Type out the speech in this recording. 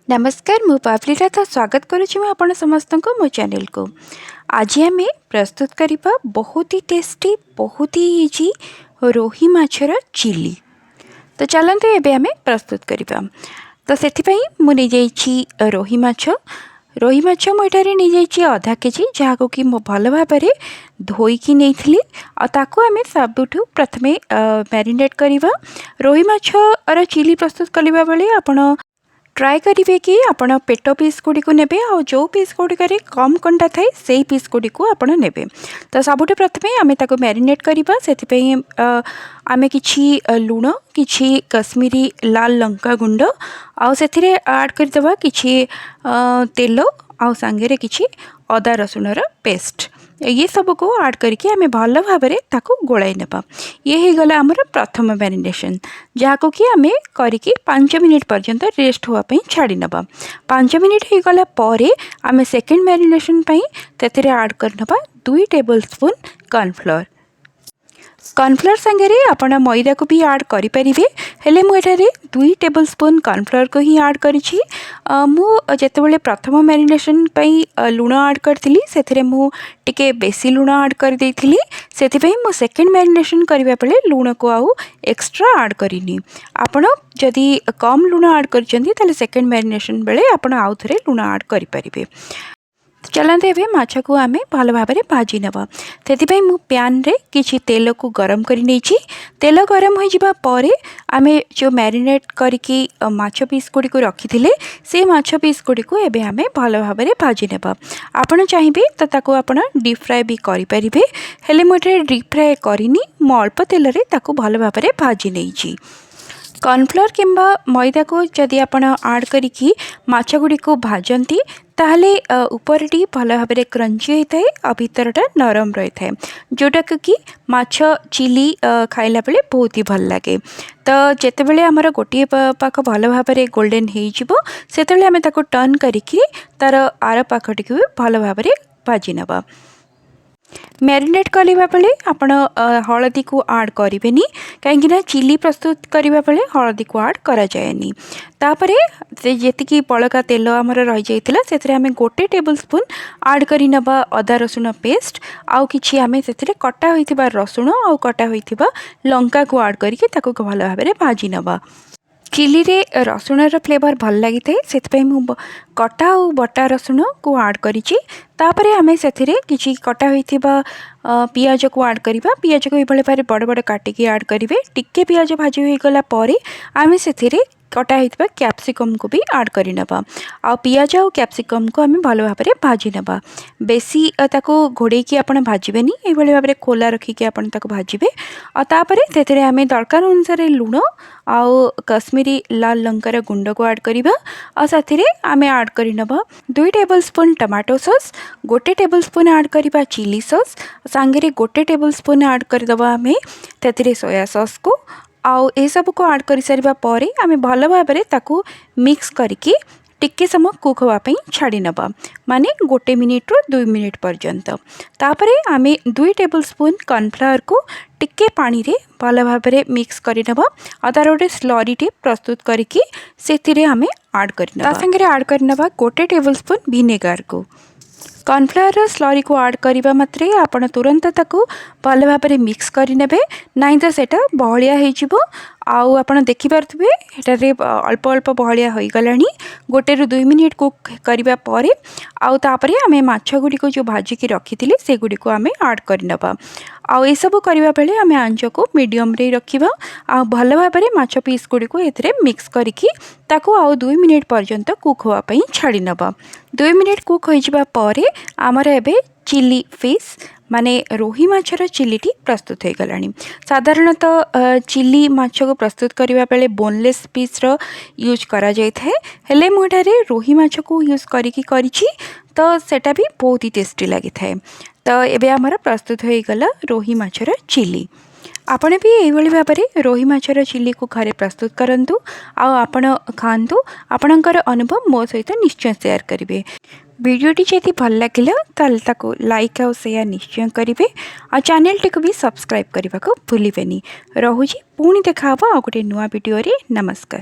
नमस्कार मु पापलीलता स्वागत करुच्ची आपण समस्त को मो चैनल को। आज आम प्रस्तुत करवा बहुत ही टेस्टी बहुत ही इजी रोही माछर चिली। तो चलते एबे आम प्रस्तुत करवा। तो से मुझे रोही माछ मुझे नहीं आधा केजी जहाँ कि मो भल भाव धोईकी नहीं ताकू आम सबुठ प्रथम मैरिनेट करवा। रोही माछर चिली प्रस्तुत करने बेले आपण ट्राए करेंगे कि आपण पेट पीस गुड़ी को नेबे और जो पीस गुड़िक कम कंटा थाए से पीस गुड़ी को आपण नेबे। तो सबुठ प्रथम आम ताको मैरिनेट करवा। से आम कि लुण कि कश्मीरी लाल लंका गुंड आउ से ऐड करदे कि तेल आउ सांगे कि अदा रसुण पेस्ट ये सब को ऐड करके आम भल भाव ताको गोलाई नेबा। ये हो गला आमर प्रथम मैरिनेशन जहाँ कि आम करिकी 5 मिनिट पर्यंत रेस्ट होवाई छाड़ी नबा। 5 मिनिट हो गला परे आम सेकेंड मैरिनेशन तेरे ऐड करनबा 2 टेबल स्पून कॉर्नफ्लोर संगे आपण मैदा को भी ऐड करें। हेले मुझे 2 टेबल स्पून कॉर्नफ्लोर को ही ऐड करी। मुझे प्रथम मैरिनेशन लुण ऐड करी से मुझे बेसी लुण ऐड कर देइथिली। सेथिपई मु सेकेंड मैरिनेशन करबा बेले लुण को आउ एक्स्ट्रा ऐड करिनी। आपण जदि कम लुण ऐड करछंती ताले सेकेंड मैरिनेशन बेले आपण आउ थरे लुण ऐड करि परिबे। चलते ए माछ को आम भल भाव में भाजी नवा। से मु पैन रे किछि तेल को गरम कर नहीं। तेल गरम हो जाबा परे आम जो मैरिनेट करके माछ पीस गुड़ी को रखी से माछ पीस गुड़ी को एबे आम भल भाव में भाजी नवा। आपण चाहिए तो ताको आपण डीप फ्राए भी करि परिबे। हेले मुझे डीप फ्राए करिनी मु अल्प तेल रे ताको भल भाव में भाजी नहीं। कॉर्नफ्लोर किंबा मैदा को जदि आपण ऐड करिकी माछ गुड़ी को भाजती ताहले उपरटी भल भाव में क्रंची होता है और भीतरटा नरम रही है जोटा कि माछ चिली खाइला बेले बहुत ही भल लगे। तो जिते बड़े आमर गोटे पाख भल भाव में गोल्डन हो आम ताको टर्न करिकी तार आर पाखटी भी भल भाव में भाजी नवा। मैरिनेट करने बेले आपण हलदी को ऐड करेंगे कहीं चिली प्रस्तुत करने बेले हलदी को ऐड करा जाएनी। तापरे जी बड़का तेल आमर रही जाइथिला से आम 1 टेबल स्पून ऐड करी नबा अदा रसुण पेस्ट आउ किछि आम से कटा होइथिबा रसुण आउ कटा होइथिबा लंका को ऐड करके ताको भल भाव में भाजी नबा। चिली रे रसुणर फ्लेवर भल लगी से मु कटा और बटा रसुण को ऐड करिछि। तापरे आमे सेथिरे किछि कटा होइथिबा पियाज को ऐड करिबा। पियाज को इभले भारे बड़ बड़ काटिकी ऐड करिवे। टिक्के पियाज भाजी हो गला परे आमे सेथिरे कटा होइथिबा कैप्सिकम को भी ऐड करि नबा। आ पियाज और कैप्सिकम को आमे भलो भाव में भाजी नबा। बेसी ताको घोड़े की आपण भाजिबेनी एभले भाव में खोला रखी के आपण ताको भाजिबे। आ तापरे सेथिरे आमे दरकार अनुसार लुण आउ कश्मीरी लाल लंकार गुंड को ऐड करिबा। आ साथिरे आमे ऐड करि नबा 2 table spoon tomato sauce 1 table spoon add करिबा चिली सॉस सांगे 1 टेबल स्पून ऐड करदबा आमे तेथिरे सोया सॉस को आउ ए सब को ऐड कर सारिबा परे आमे भल भाव में ताकू मिक्स करके टिक्के समय कुक होवाई छाड़ी नबा माने 1 मिनिट रू 2 मिनिट पर्यंत। तापरे आमे 2 टेबल स्पून कॉर्नफ्लावर को टिक्के पानी रे भल भाव में मिक्स कर नबा और तार गोटे स्लरी टे प्रस्तुत करके से आमे ऐड कर नबा। संगे ऐड कर नबा 1 टेबल स्पून विनेगार को। कॉर्नफ्लावर स्लरी को ऐड करबा मात्रे आपण तुरंत ताकू भल भाव में मिक्स करें नाई तो सेटा बहलिया हो आउ आपण देखि पारथुबे एटारे अल्प अल्प बहलिया हो गलानी 1 रू 2 मिनिट कुक करबा परे आउ तापरे आमे माछ गुडी को जो भाजी की रखिथिले से गुडी को आमे ऐड कर नबा। आउ ए सब करबा बेले आमे आंच को मीडियम रे रखिबा आ भल भाव में माछ पीस गुडी को एथरे मिक्स करिकी ताकू आउ 2 मिनिट पर्यंत कुक होवा पई छाड़ी नबा। 2 मिनिट कुक हो जिबा परे आमर एबे चिली फिश माने रोही माछर चिलीटी प्रस्तुत हो गलानी। साधारणतः चिली माछ को प्रस्तुत करबा बेले बोनलेस पीस रो यूज करा जाय थाए हेले मुठारे रोही माछ को यूज करिकी करिछि तो सेटा भी बहुत ही टेस्टी लगी थाए। तो एबे हमर प्रस्तुत हो गला रोही माछर चिली। आपण भी यही भाव में रोही माछर चिली को घरे प्रस्तुत करंतु आपण खातु आपणकर अनुभव मो सहित निश्चय शेयर करेंगे। वीडियोटी जदि भल लगे ताको लाइक और शेयर निश्चय करेंगे और चैनल टी को भी सब्सक्राइब करने को भूलें। रोची पुणी देखा आ गोटे नुआ वीडियो रे। नमस्कार।